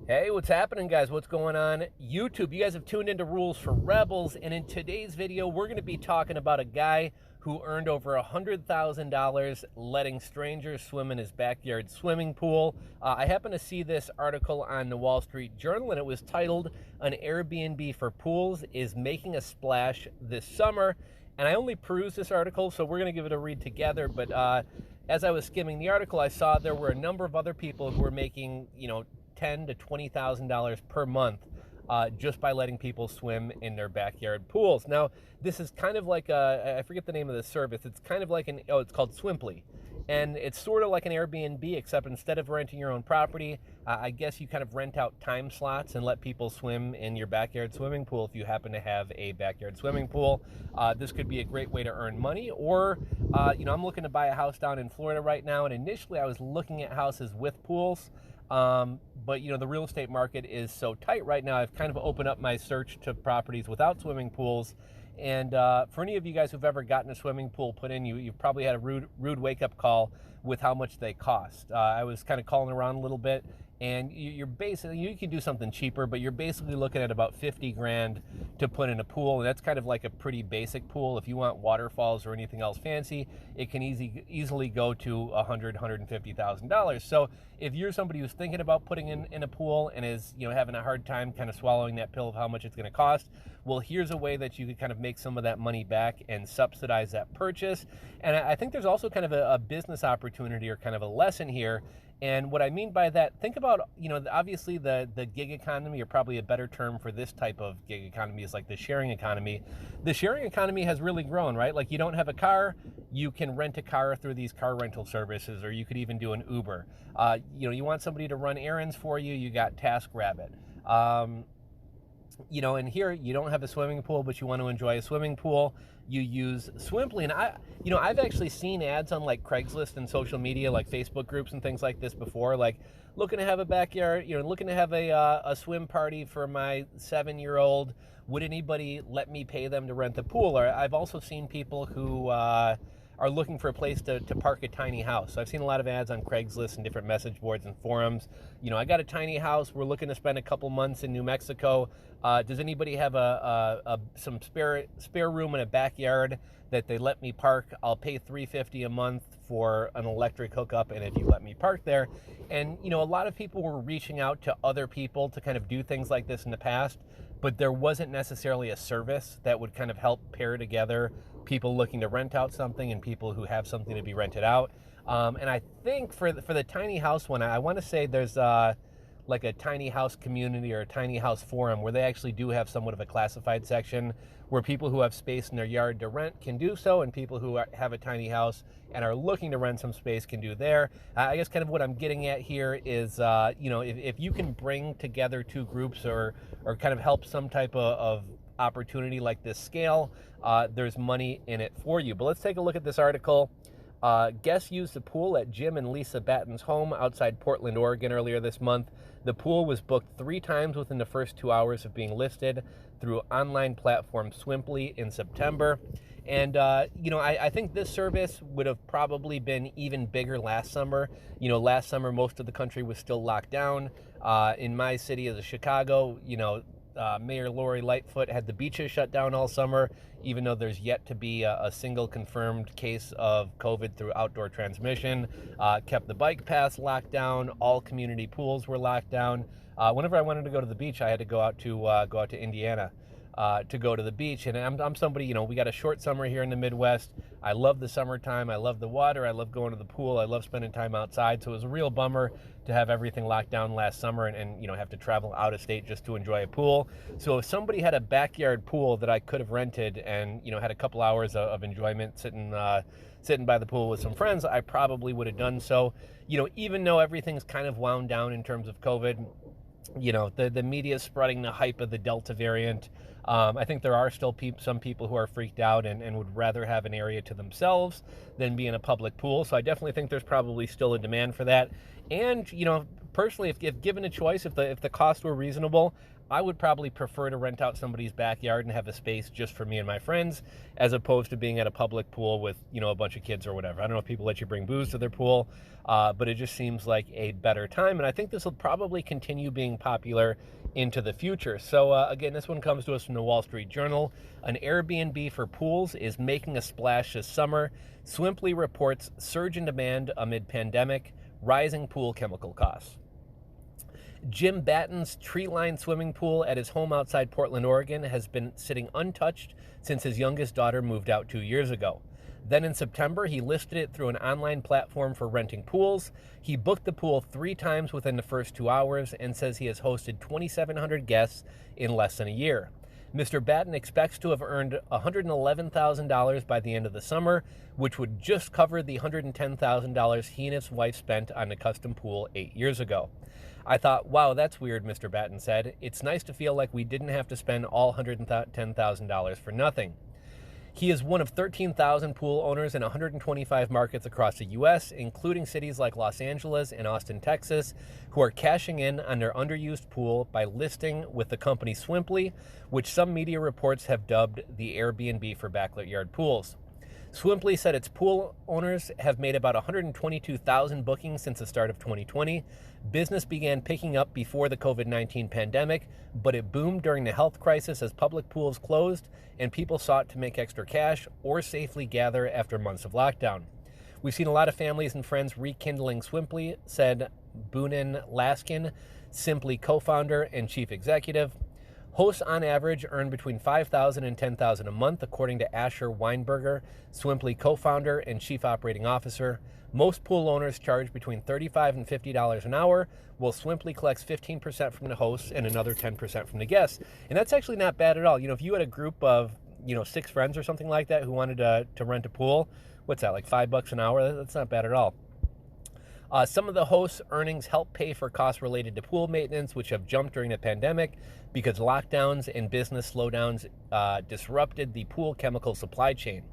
Hey, what's happening, guys? What's going on YouTube? You guys have tuned into Rules for Rebels, and in today's video, we're going to be talking about a guy who earned over $100,000 letting strangers swim in his backyard swimming pool. I happened to see this article on the Wall Street Journal, and it was titled, "An Airbnb for Pools is Making a Splash This Summer." And I only perused this article, so we're going to give it a read together, but as I was skimming the article, I saw there were a number of other people who were making, $10,000 to $20,000 per month just by letting people swim in their backyard pools. Now, this is kind of like I forget the name of the service. It's kind of like it's called Swimply. And it's sort of like an Airbnb, except instead of renting your own property, I guess you kind of rent out time slots and let people swim in your backyard swimming pool if you happen to have a backyard swimming pool. This could be a great way to earn money. Or, I'm looking to buy a house down in Florida right now, and initially I was looking at houses with pools. But the real estate market is so tight right now. I've kind of opened up my search to properties without swimming pools. And for any of you guys who've ever gotten a swimming pool put in, you've probably had a rude wake-up call with how much they cost. I was kind of calling around a little bit, and you're basically, you can do something cheaper, but you're basically looking at about 50 grand to put in a pool, and that's kind of like a pretty basic pool. If you want waterfalls or anything else fancy, it can easily go to $150,000. So if you're somebody who's thinking about putting in a pool and is having a hard time kind of swallowing that pill of how much it's going to cost, well, here's a way that you could kind of make some of that money back and subsidize that purchase. And I think there's also kind of a business opportunity or kind of a lesson here. And what I mean by that, think about, obviously the gig economy, or probably a better term for this type of gig economy, is like the sharing economy. The sharing economy has really grown, right? Like, you don't have a car, you can rent a car through these car rental services, or you could even do an Uber. You want somebody to run errands for you, you got TaskRabbit. And here you don't have a swimming pool, but you want to enjoy a swimming pool, you use Swimply. And I've actually seen ads on like Craigslist and social media, like Facebook groups and things like this before, like looking to have a backyard, looking to have a swim party for my 7-year-old. Would anybody let me pay them to rent the pool? Or I've also seen people who are looking for a place to park a tiny house. So I've seen a lot of ads on Craigslist and different message boards and forums. I got a tiny house. We're looking to spend a couple months in New Mexico. Does anybody have some spare room in a backyard that they let me park? I'll pay $350 a month for an electric hookup, and if you let me park there. And a lot of people were reaching out to other people to kind of do things like this in the past, but there wasn't necessarily a service that would kind of help pair together people looking to rent out something and people who have something to be rented out. And I think for the tiny house one, I want to say there's like a tiny house community or a tiny house forum where they actually do have somewhat of a classified section where people who have space in their yard to rent can do so, and people who have a tiny house and are looking to rent some space can do there. I guess kind of what I'm getting at here is, if you can bring together two groups or kind of help some type of opportunity like this scale, there's money in it for you. But let's take a look at this article. Guests used the pool at Jim and Lisa Batten's home outside Portland, Oregon earlier this month. The pool was booked 3 times within the first 2 hours of being listed through online platform Swimply in September. And, I think this service would have probably been even bigger last summer. Last summer, most of the country was still locked down. In my city of Chicago, Mayor Lori Lightfoot had the beaches shut down all summer, even though there's yet to be a single confirmed case of COVID through outdoor transmission. Kept the bike paths locked down. All community pools were locked down. Whenever I wanted to go to the beach, I had to go out to Indiana to go to the beach. And I'm somebody, we got a short summer here in the Midwest. I love the summertime. I love the water. I love going to the pool. I love spending time outside. So it was a real bummer to have everything locked down last summer and have to travel out of state just to enjoy a pool. So if somebody had a backyard pool that I could have rented and, had a couple hours of enjoyment sitting by the pool with some friends, I probably would have done so. Even though everything's kind of wound down in terms of COVID, the media is spreading the hype of the Delta variant. I think there are still some people who are freaked out and would rather have an area to themselves than be in a public pool. So I definitely think there's probably still a demand for that. And, personally, if given a choice, if the cost were reasonable, I would probably prefer to rent out somebody's backyard and have a space just for me and my friends, as opposed to being at a public pool with, a bunch of kids or whatever. I don't know if people let you bring booze to their pool, but it just seems like a better time. And I think this will probably continue being popular into the future. So again, this one comes to us from the Wall Street Journal. An Airbnb for pools is making a splash this summer. Swimply reports surge in demand amid pandemic, rising pool chemical costs. Jim Batten's tree-lined swimming pool at his home outside Portland, Oregon has been sitting untouched since his youngest daughter moved out 2 years ago. Then in September, he listed it through an online platform for renting pools. He booked the pool 3 times within the first 2 hours and says he has hosted 2,700 guests in less than a year. Mr. Batten expects to have earned $111,000 by the end of the summer, which would just cover the $110,000 he and his wife spent on the custom pool 8 years ago. I thought, wow, that's weird, Mr. Batten said. It's nice to feel like we didn't have to spend all $110,000 for nothing. He is one of 13,000 pool owners in 125 markets across the U.S., including cities like Los Angeles and Austin, Texas, who are cashing in on their underused pool by listing with the company Swimply, which some media reports have dubbed the Airbnb for backyard pools. Swimply said its pool owners have made about 122,000 bookings since the start of 2020. Business began picking up before the COVID-19 pandemic, but it boomed during the health crisis as public pools closed and people sought to make extra cash or safely gather after months of lockdown. We've seen a lot of families and friends rekindling Swimply, said Boonen Laskin, Simply co-founder and chief executive. Hosts on average earn between $5,000 and $10,000 a month, according to Asher Weinberger, Swimply co-founder and chief operating officer. Most pool owners charge between $35 and $50 an hour, while Swimply collects 15% from the hosts and another 10% from the guests. And that's actually not bad at all. If you had a group of, 6 friends or something like that who wanted to rent a pool, what's that, like $5 an hour? That's not bad at all. Some of the hosts' earnings help pay for costs related to pool maintenance, which have jumped during the pandemic because lockdowns and business slowdowns disrupted the pool chemical supply chain.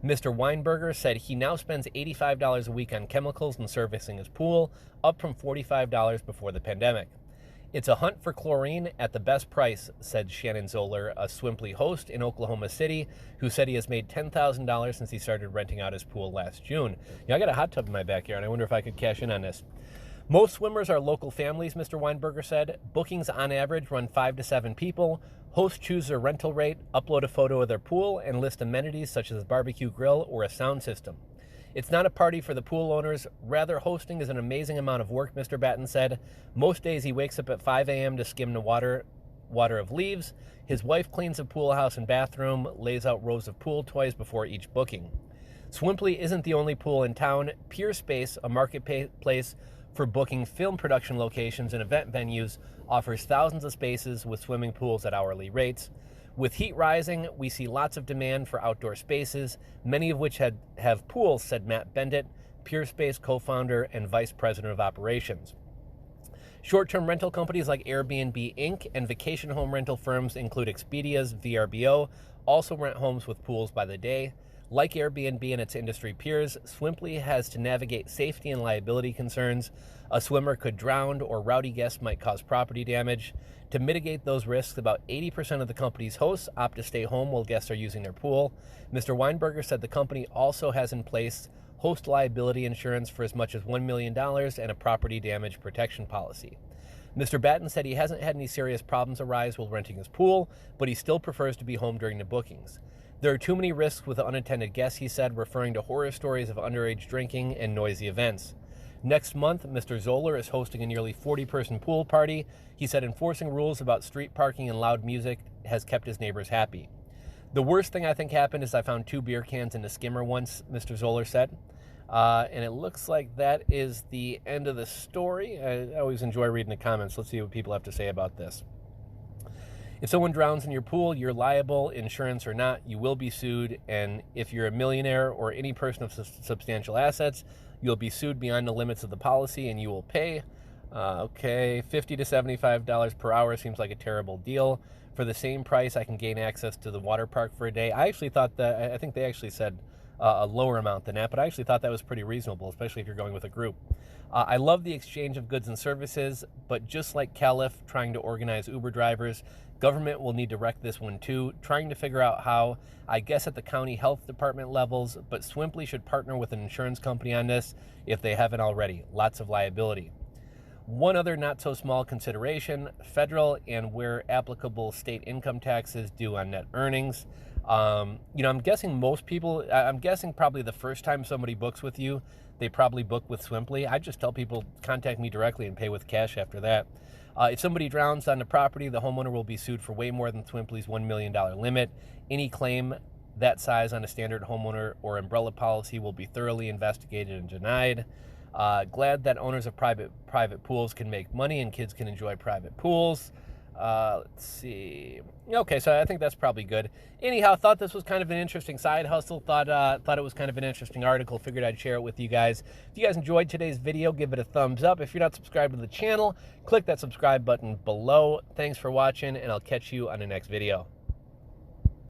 Mr. Weinberger said he now spends $85 a week on chemicals and servicing his pool, up from $45 before the pandemic. It's a hunt for chlorine at the best price, said Shannon Zoller, a Swimply host in Oklahoma City, who said he has made $10,000 since he started renting out his pool last June. I got a hot tub in my backyard. I wonder if I could cash in on this. Most swimmers are local families, Mr. Weinberger said. Bookings on average run 5 to 7 people. Hosts choose their rental rate, upload a photo of their pool, and list amenities such as a barbecue grill or a sound system. It's not a party for the pool owners. Rather, hosting is an amazing amount of work, Mr. Batten said. Most days he wakes up at 5 a.m. to skim the water of leaves. His wife cleans the pool house and bathroom, lays out rows of pool toys before each booking. Swimply isn't the only pool in town. Pier Space, a marketplace for booking film production locations and event venues, offers thousands of spaces with swimming pools at hourly rates. With heat rising, we see lots of demand for outdoor spaces, many of which have pools, said Matt Bendit, Pure Space co-founder and vice president of operations. Short-term rental companies like Airbnb Inc. and vacation home rental firms include Expedia's VRBO also rent homes with pools by the day. Like Airbnb and its industry peers, Swimply has to navigate safety and liability concerns. A swimmer could drown or rowdy guests might cause property damage. To mitigate those risks, about 80% of the company's hosts opt to stay home while guests are using their pool. Mr. Weinberger said the company also has in place host liability insurance for as much as $1 million and a property damage protection policy. Mr. Batten said he hasn't had any serious problems arise while renting his pool, but he still prefers to be home during the bookings. There are too many risks with unattended guests, he said, referring to horror stories of underage drinking and noisy events. Next month, Mr. Zoller is hosting a nearly 40-person pool party. He said enforcing rules about street parking and loud music has kept his neighbors happy. The worst thing I think happened is I found 2 beer cans in the skimmer once, Mr. Zoller said. And it looks like that is the end of the story. I always enjoy reading the comments. Let's see what people have to say about this. If someone drowns in your pool, you're liable, insurance or not, you will be sued. And if you're a millionaire or any person of substantial assets, you'll be sued beyond the limits of the policy and you will pay. Okay, $50 to $75 per hour seems like a terrible deal. For the same price, I can gain access to the water park for a day. I actually thought that, I think they actually said a lower amount than that, but I actually thought that was pretty reasonable, especially if you're going with a group. I love the exchange of goods and services, but just like Caliph trying to organize Uber drivers, government will need to wreck this one too, trying to figure out how, I guess at the county health department levels, but Swimply should partner with an insurance company on this if they haven't already. Lots of liability. One other not so small consideration, federal and where applicable state income taxes due on net earnings. I'm guessing I'm guessing probably the first time somebody books with you, they probably book with Swimply. I just tell people, contact me directly and pay with cash after that. If somebody drowns on the property, the homeowner will be sued for way more than Swimply's $1 million limit. Any claim that size on a standard homeowner or umbrella policy will be thoroughly investigated and denied. Glad that owners of private pools can make money and kids can enjoy private pools. Let's see. Okay, so I think that's probably good. Anyhow, thought this was kind of an interesting side hustle. Thought it was kind of an interesting article. Figured I'd share it with you guys. If you guys enjoyed today's video, give it a thumbs up. If you're not subscribed to the channel, click that subscribe button below. Thanks for watching, and I'll catch you on the next video.